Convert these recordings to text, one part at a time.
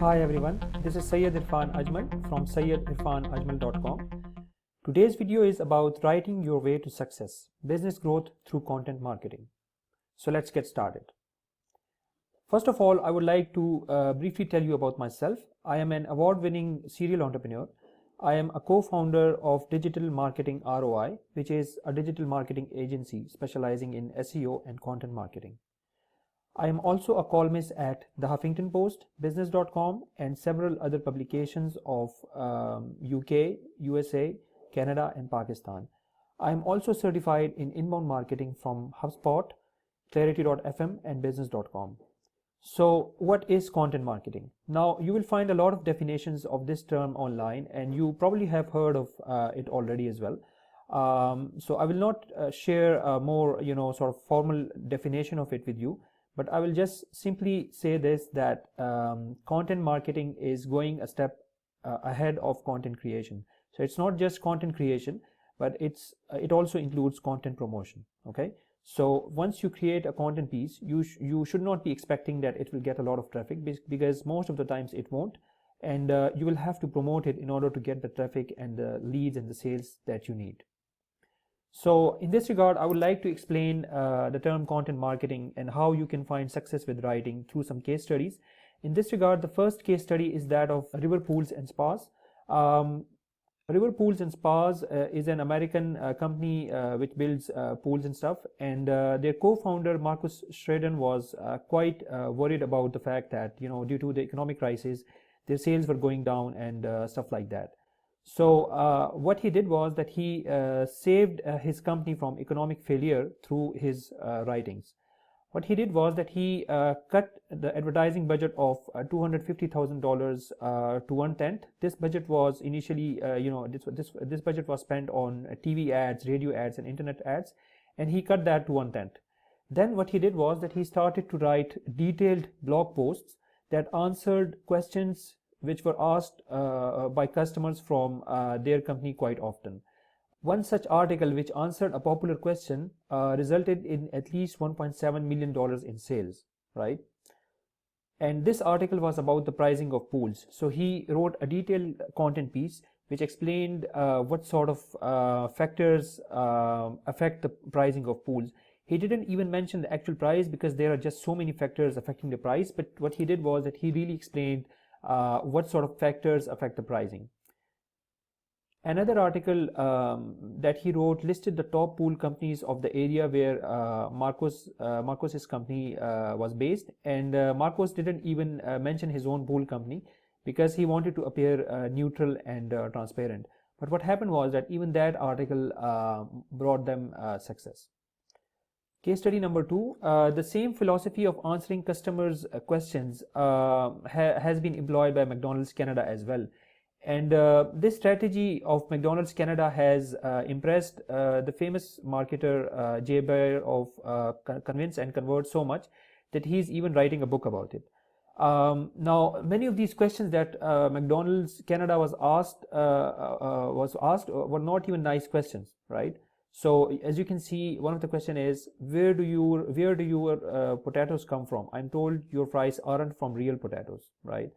Hi everyone, this is Syed Irfan Ajmal from Ajmal.com. Today's video is about writing your way to success, business growth through content marketing. So let's get started. First of all, I would like to briefly tell you about myself. I am an award-winning serial entrepreneur. I am a co-founder of Digital Marketing ROI, which is a digital marketing agency specializing in SEO and content marketing. I am also a columnist at The Huffington Post, Business.com, and several other publications of UK, USA, Canada, and Pakistan. I am also certified in inbound marketing from HubSpot, Clarity.fm, and Business.com. So what is content marketing? Now, you will find a lot of definitions of this term online, and you probably have heard of it already as well. So I will not share a more, sort of formal definition of it with you. But I will just simply say this, that content marketing is going a step ahead of content creation. So it's not just content creation, but it also includes content promotion. Okay. So once you create a content piece, you should not be expecting that it will get a lot of traffic, because most of the times it won't, and you will have to promote it in order to get the traffic and the leads and the sales that you need. So in this regard, I would like to explain the term content marketing and how you can find success with writing through some case studies. In this regard, the first case study is that of River Pools and Spas. River Pools and Spas is an American company which builds pools and stuff, and their co-founder Marcus Shredden was quite worried about the fact that, due to the economic crisis, their sales were going down and stuff like that. So what he did was that he saved his company from economic failure through his writings. What he did was that he cut the advertising budget of $250,000 to 1/10. This budget was initially, this budget was spent on TV ads, radio ads, and internet ads, and he cut that to 1/10. Then what he did was that he started to write detailed blog posts that answered questions which were asked by customers from their company quite often. One such article which answered a popular question resulted in at least $1.7 million in sales, right? And this article was about the pricing of pools. So he wrote a detailed content piece which explained what sort of factors affect the pricing of pools. He didn't even mention the actual price because there are just so many factors affecting the price, but what he did was that he really explained what sort of factors affect the pricing. Another article that he wrote listed the top pool companies of the area where Marcos's company was based, and Marcos didn't even mention his own pool company because he wanted to appear neutral and transparent. But what happened was that even that article brought them success. Case study number 2, the same philosophy of answering customers' questions has been employed by McDonald's Canada as well. And this strategy of McDonald's Canada has impressed the famous marketer Jay Baer of Convince and Convert so much that he's even writing a book about it. Now, many of these questions that McDonald's Canada was asked were not even nice questions, right? So as you can see, one of the question is, where do your potatoes come from? I'm told your fries aren't from real potatoes, right?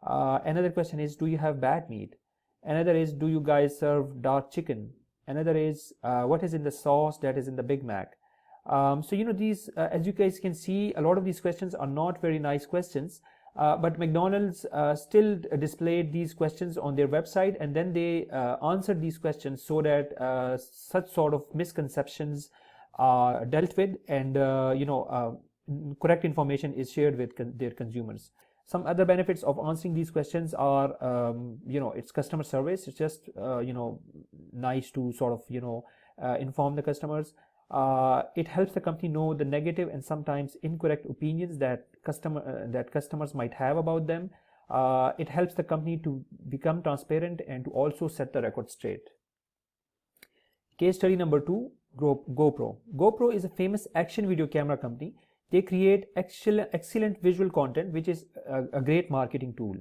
Another question is, do you have bad meat? Another is, do you guys serve dark chicken? Another is, what is in the sauce that is in the Big Mac? So these, as you guys can see, a lot of these questions are not very nice questions. But McDonald's still displayed these questions on their website, and then they answered these questions so that such sort of misconceptions are dealt with, and correct information is shared with their consumers. Some other benefits of answering these questions are, it's customer service. It's just nice to sort of inform the customers. It helps the company know the negative and sometimes incorrect opinions that customers might have about them. It helps the company to become transparent and to also set the record straight. Case study number 2, GoPro. GoPro is a famous action video camera company. They create excellent visual content, which is a great marketing tool.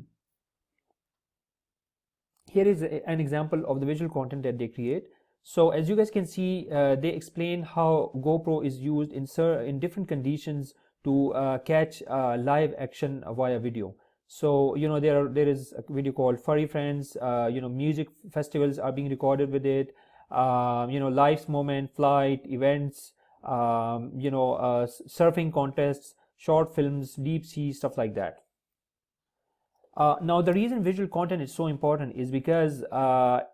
Here is an example of the visual content that they create. So as you guys can see, they explain how GoPro is used in different conditions to catch live action via video. So there is a video called Furry Friends. Music festivals are being recorded with it. Life's moment, flight, events, surfing contests, short films, deep sea, stuff like that. Now, the reason visual content is so important is because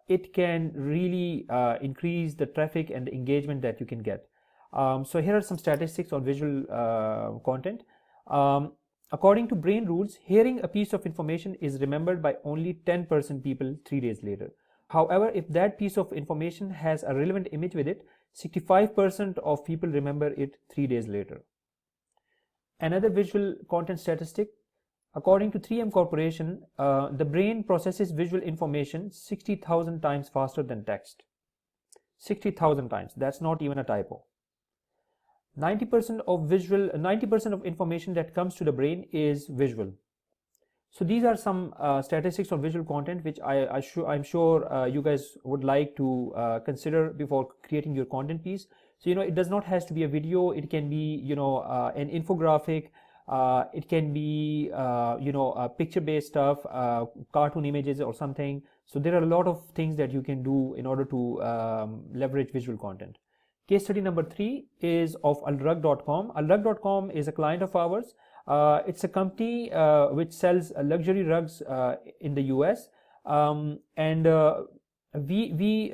it can really increase the traffic and the engagement that you can get. So here are some statistics on visual content. According to brain rules, hearing a piece of information is remembered by only 10% people 3 days later. However, if that piece of information has a relevant image with it, 65% of people remember it 3 days later. Another visual content statistic, according to 3M Corporation, the brain processes visual information 60,000 times faster than text. 60,000 times, that's not even a typo. 90% of information that comes to the brain is visual. So these are some statistics on visual content which I'm sure you guys would like to consider before creating your content piece. So it does not has to be a video. It can be an infographic. It can be picture-based stuff, cartoon images or something. So there are a lot of things that you can do in order to leverage visual content. Case study number 3 is of ALRUG.com. ALRUG.com is a client of ours. It's a company which sells luxury rugs in the US, and we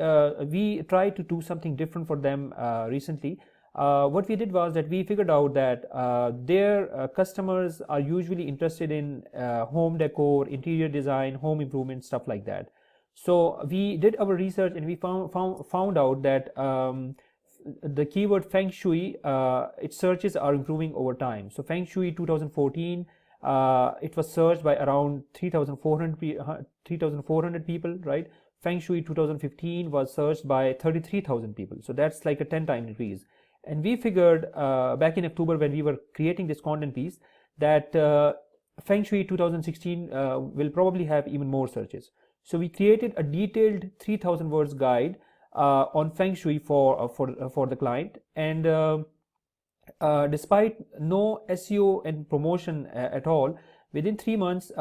tried to do something different for them recently. What we did was that we figured out that their customers are usually interested in home decor, interior design, home improvement, stuff like that. So we did our research and we found out that the keyword Feng Shui, its searches are improving over time. So Feng Shui 2014, it was searched by around 3,400 people, right? Feng Shui 2015 was searched by 33,000 people. So that's like a 10-time increase. And we figured back in October when we were creating this content piece that Feng Shui 2016 will probably have even more searches. So we created a detailed 3,000 words guide on Feng Shui for the client, and despite no SEO and promotion at all, within 3 months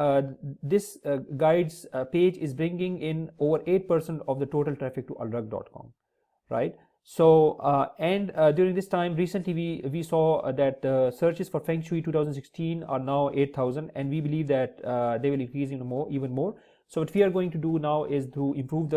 this guide's page is bringing in over 8% of the total traffic to alrug.com, right? So during this time recently we saw that the searches for Feng Shui 2016 are now 8,000, and we believe that they will increase even more. So what we are going to do now is to improve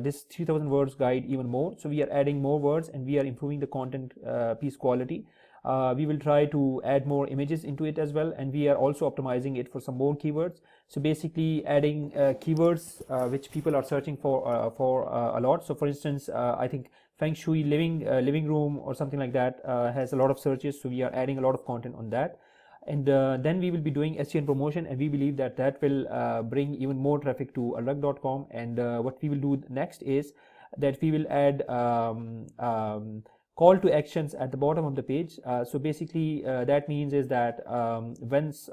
this 3,000 words guide even more. So we are adding more words and we are improving the content piece quality. We will try to add more images into it as well, and we are also optimizing it for some more keywords. So basically adding keywords which people are searching for a lot. So for instance, I think Feng Shui living room or something like that has a lot of searches, so we are adding a lot of content on that. And then we will be doing SEO and promotion, and we believe that will bring even more traffic to alrug.com. And what we will do next is that we will add call to actions at the bottom of the page. So basically that means is that once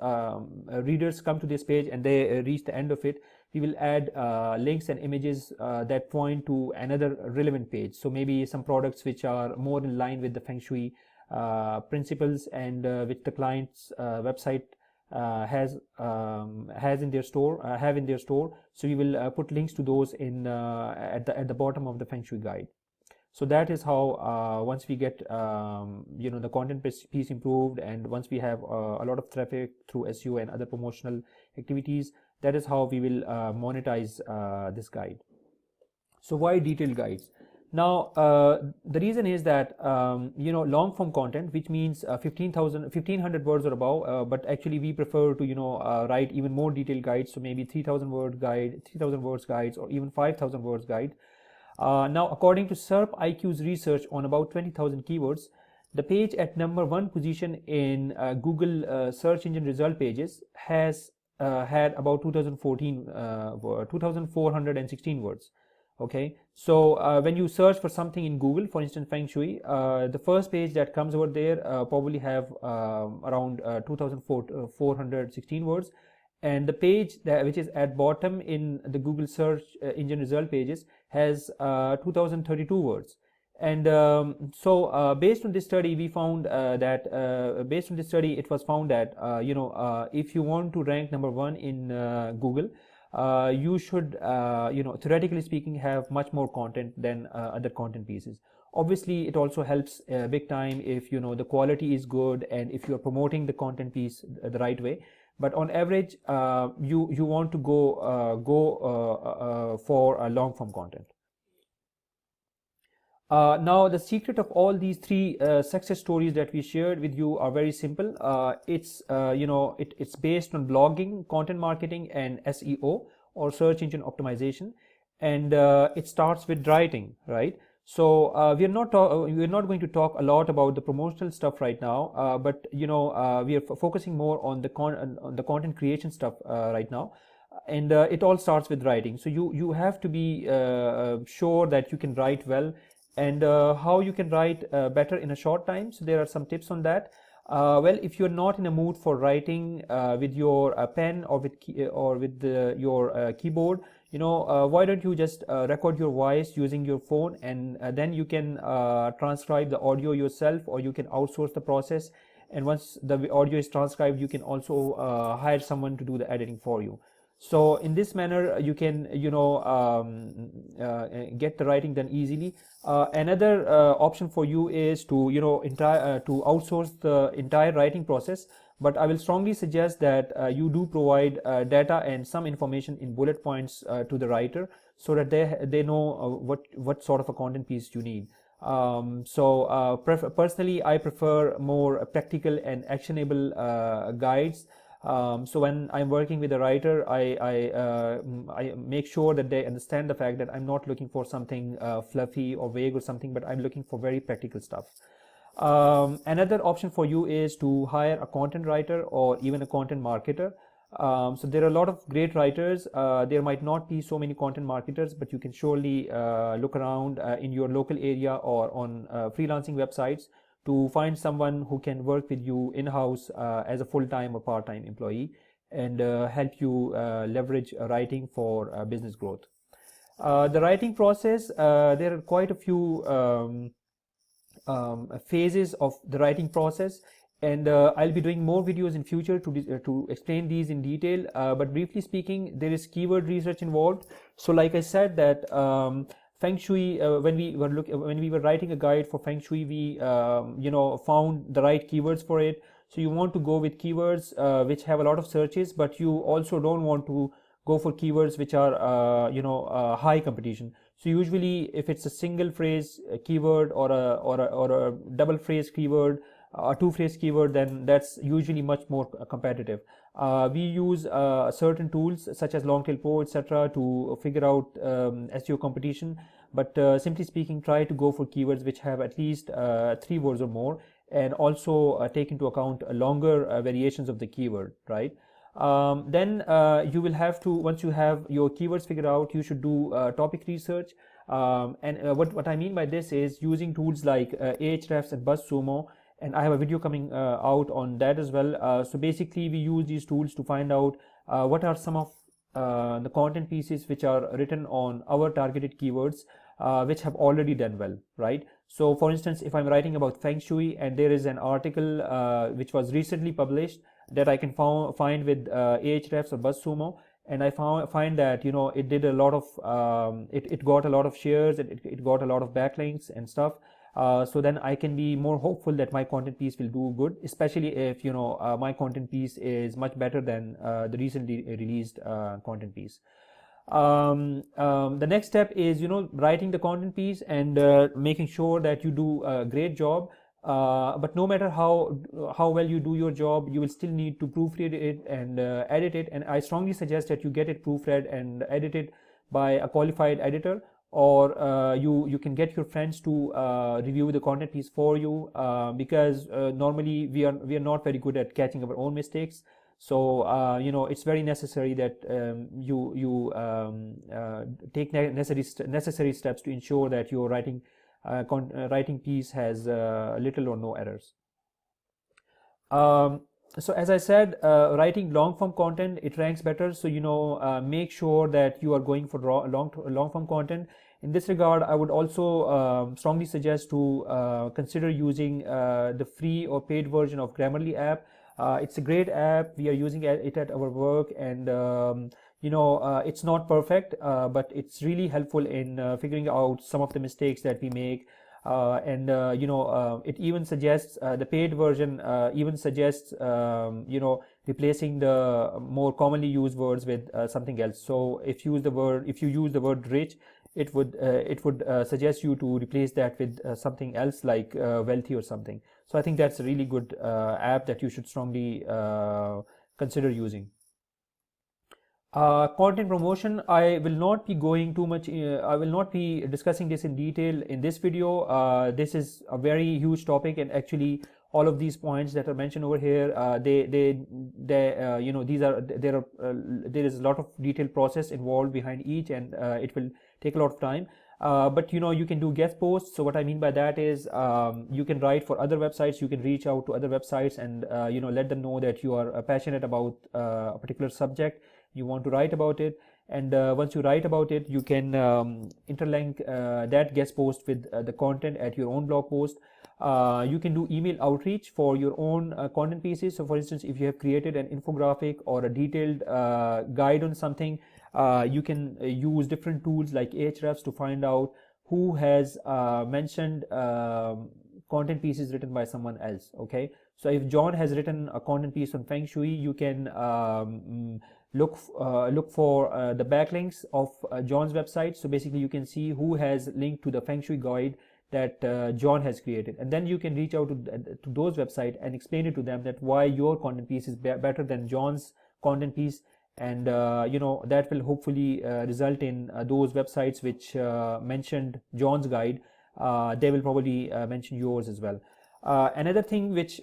readers come to this page and they reach the end of it, we will add links and images that point to another relevant page. So maybe some products which are more in line with the Feng Shui principles and which the client's website have in their store. So we will put links to those in at the bottom of the Feng Shui guide. So that is how once we get the content piece improved, and once we have a lot of traffic through SEO and other promotional activities, that is how we will monetize this guide. So why detailed guides? Now the reason is that long form content, which means 1500 words or above, but actually we prefer to write even more detailed guides. So maybe 3,000 words guides, or even 5,000 words guide. Now according to SERP IQ's research on about 20,000 keywords, the page at number 1 position in Google search engine result pages has had about 2,416 words. Okay, so when you search for something in Google, for instance Feng Shui, the first page that comes over there probably have around 2,416 words, and the page which is at bottom in the Google search engine result pages has 2,032 words. And based on this study, we found based on this study, it was found that if you want to rank number one in Google, you should theoretically speaking have much more content than other content pieces. Obviously, it also helps big time if the quality is good and if you are promoting the content piece the right way. But on average, you want to go for a long form content. Now, the secret of all these three success stories that we shared with you are very simple. It's based on blogging, content marketing, and SEO, or search engine optimization, and it starts with writing, right? So we're not going to talk a lot about the promotional stuff right now, but we are focusing more on the content creation stuff right now. And it all starts with writing. So you have to be sure that you can write well, and how you can write better in a short time. So there are some tips on that. Well, if you're not in a mood for writing with your pen or with your keyboard, why don't you just record your voice using your phone, and then you can transcribe the audio yourself, or you can outsource the process. And once the audio is transcribed, you can also hire someone to do the editing for you. So in this manner, you can get the writing done easily. Another option for you is to to outsource the entire writing process. But I will strongly suggest that you do provide data and some information in bullet points to the writer, so that they know what sort of a content piece you need. Personally, I prefer more practical and actionable guides. So when I'm working with a writer, I make sure that they understand the fact that I'm not looking for something fluffy or vague or something, but I'm looking for very practical stuff. Another option for you is to hire a content writer or even a content marketer. So there are a lot of great writers. There might not be so many content marketers, but you can surely look around in your local area or on freelancing websites to find someone who can work with you in-house as a full-time or part-time employee, and help you leverage writing for business growth. The writing process, there are quite a few phases of the writing process, and I'll be doing more videos in future to explain these in detail, but briefly speaking, there is keyword research involved. So like I said that Feng Shui, when we were writing a guide for Feng Shui, we found the right keywords for it. So you want to go with keywords which have a lot of searches, but you also don't want to go for keywords which are high competition. So usually, if it's a single phrase keyword or a double phrase keyword, a two phrase keyword, then that's usually much more competitive. We use certain tools such as Longtail Pro, etc., to figure out SEO competition. But simply speaking, try to go for keywords which have at least 3 words or more, and also take into account longer variations of the keyword, right? Then you will have to, once you have your keywords figured out, you should do topic research. What I mean by this is using tools like Ahrefs and BuzzSumo, and I have a video coming out on that as well. So basically, we use these tools to find out what are some of the content pieces which are written on our targeted keywords, which have already done well, right? So for instance, if I'm writing about Feng Shui and there is an article which was recently published that I can find with Ahrefs or BuzzSumo, and I find that it did a lot of it got a lot of shares, it got a lot of backlinks and stuff. So then I can be more hopeful that my content piece will do good, especially if my content piece is much better than the recently released content piece. The next step is writing the content piece and making sure that you do a great job. But no matter how well you do your job, you will still need to proofread it and edit it. And I strongly suggest that you get it proofread and edited by a qualified editor, or you can get your friends to review the content piece for you, because normally we are not very good at catching our own mistakes. So it's very necessary that you take necessary steps to ensure that your writing piece has little or no errors. So as I said, writing long form content, it ranks better. So make sure that you are going for long form content, In this regard, I would also strongly suggest to consider using the free or paid version of Grammarly app. It's a great app. We are using it at our work, and it's not perfect, but it's really helpful in figuring out some of the mistakes that we make. It even suggests, the paid version even suggests replacing the more commonly used words with something else. So if you use the word rich, it would suggest you to replace that with something else like wealthy or something. So I think that's a really good app that you should strongly consider using. Content promotion, I will not be going too much, I will not be discussing this in detail in this video. This is a very huge topic, and actually all of these points that are mentioned over here, there is a lot of detailed process involved behind each, and it will take a lot of time. But you can do guest posts. So what I mean by that is, you can write for other websites, you can reach out to other websites, and let them know that you are passionate about a particular subject, you want to write about it, and once you write about it, you can interlink that guest post with the content at your own blog post. You can do email outreach for your own content pieces. So for instance, if you have created an infographic or a detailed guide on something, you can use different tools like Ahrefs to find out who has mentioned content pieces written by someone else. Okay, so if John has written a content piece on Feng Shui, you can look for the backlinks of John's website. So basically you can see who has linked to the Feng Shui guide that John has created, and then you can reach out to those websites and explain it to them that why your content piece is better than John's content piece, and that will hopefully result in those websites which mentioned John's guide, they will probably mention yours as well. Another thing which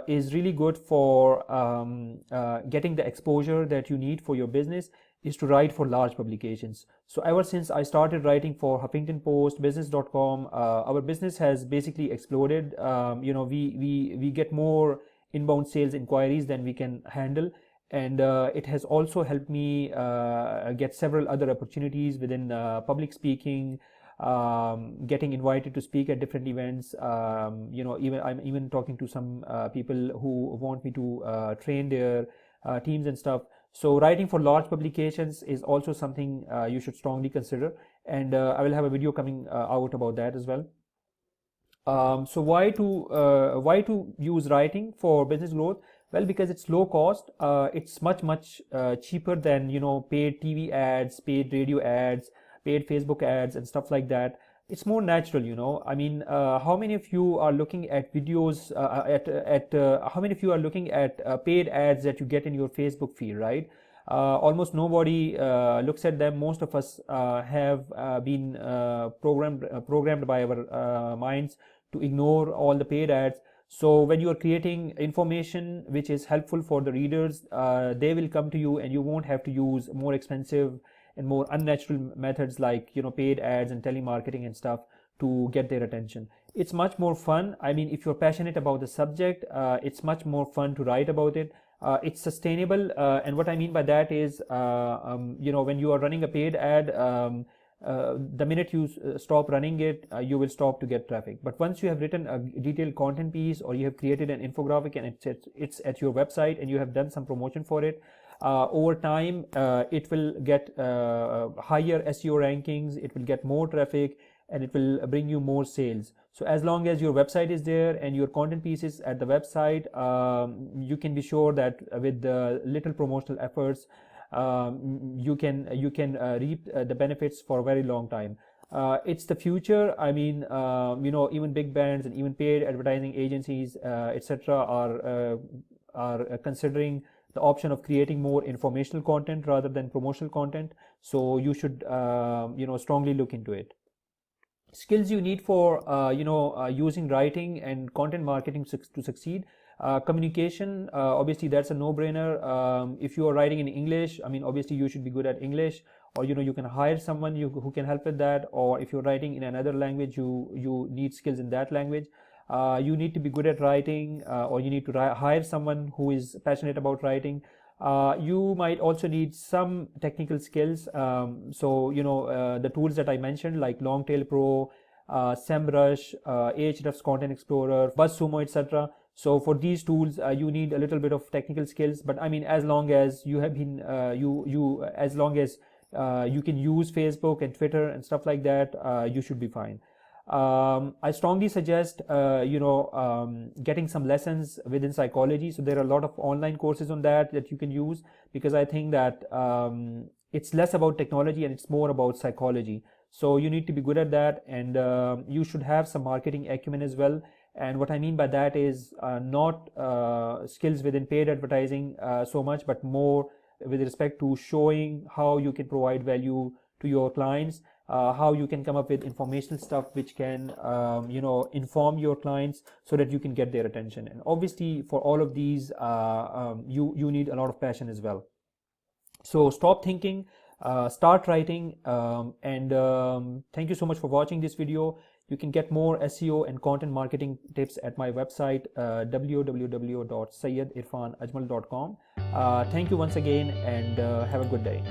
is really good for getting the exposure that you need for your business is to write for large publications. So ever since I started writing for Huffington Post, business.com, our business has basically exploded. We get more inbound sales inquiries than we can handle, and it has also helped me get several other opportunities within public speaking, getting invited to speak at different events. I'm even talking to some people who want me to train their teams and stuff. So writing for large publications is also something you should strongly consider, and I will have a video coming out about that as well. So why to use writing for business growth? Well, because it's low cost. It's much cheaper than paid TV ads, paid radio ads, paid Facebook ads, and stuff like that. It's more natural. I mean, how many of you are looking at videos how many of you are looking at paid ads that you get in your Facebook feed, right? Almost nobody looks at them. Most of us have been programmed by our minds to ignore all the paid ads. So when you are creating information which is helpful for the readers, they will come to you, and you won't have to use more expensive and more unnatural methods like paid ads and telemarketing and stuff to get their attention. It's much more fun. I mean, if you're passionate about the subject, it's much more fun to write about it. It's sustainable, and what I mean by that is, when you are running a paid ad, the minute you stop running it, you will stop to get traffic. But once you have written a detailed content piece, or you have created an infographic and it's at your website, and you have done some promotion for it, over time it will get higher SEO rankings, it will get more traffic, and it will bring you more sales. So as long as your website is there and your content piece is at the website, you can be sure that with the little promotional efforts, you can reap the benefits for a very long time. It's the future. I mean, even big brands and even paid advertising agencies, etc., are considering the option of creating more informational content rather than promotional content. So you should strongly look into it. Skills you need for using writing and content marketing to succeed. Communication, obviously that's a no-brainer. If you are writing in English, I mean, obviously you should be good at English, or you can hire someone who can help with that. Or if you're writing in another language, you need skills in that language. You need to be good at writing, or you need to hire someone who is passionate about writing. You might also need some technical skills. So the tools that I mentioned, like Longtail Pro, SEMrush, Ahrefs Content Explorer, BuzzSumo, etc. So for these tools, you need a little bit of technical skills. But I mean, as long as you have been as long as you can use Facebook and Twitter and stuff like that, you should be fine. I strongly suggest getting some lessons within psychology. So there are a lot of online courses on that you can use, because I think that it's less about technology and it's more about psychology. So you need to be good at that, and you should have some marketing acumen as well. And what I mean by that is not skills within paid advertising so much, but more with respect to showing how you can provide value to your clients, how you can come up with informational stuff which can inform your clients so that you can get their attention. And obviously for all of these you need a lot of passion as well. So stop thinking, start writing, and thank you so much for watching this video. You can get more SEO and content marketing tips at my website, www.SyedIrfanAjmal.com. Thank you once again, and have a good day.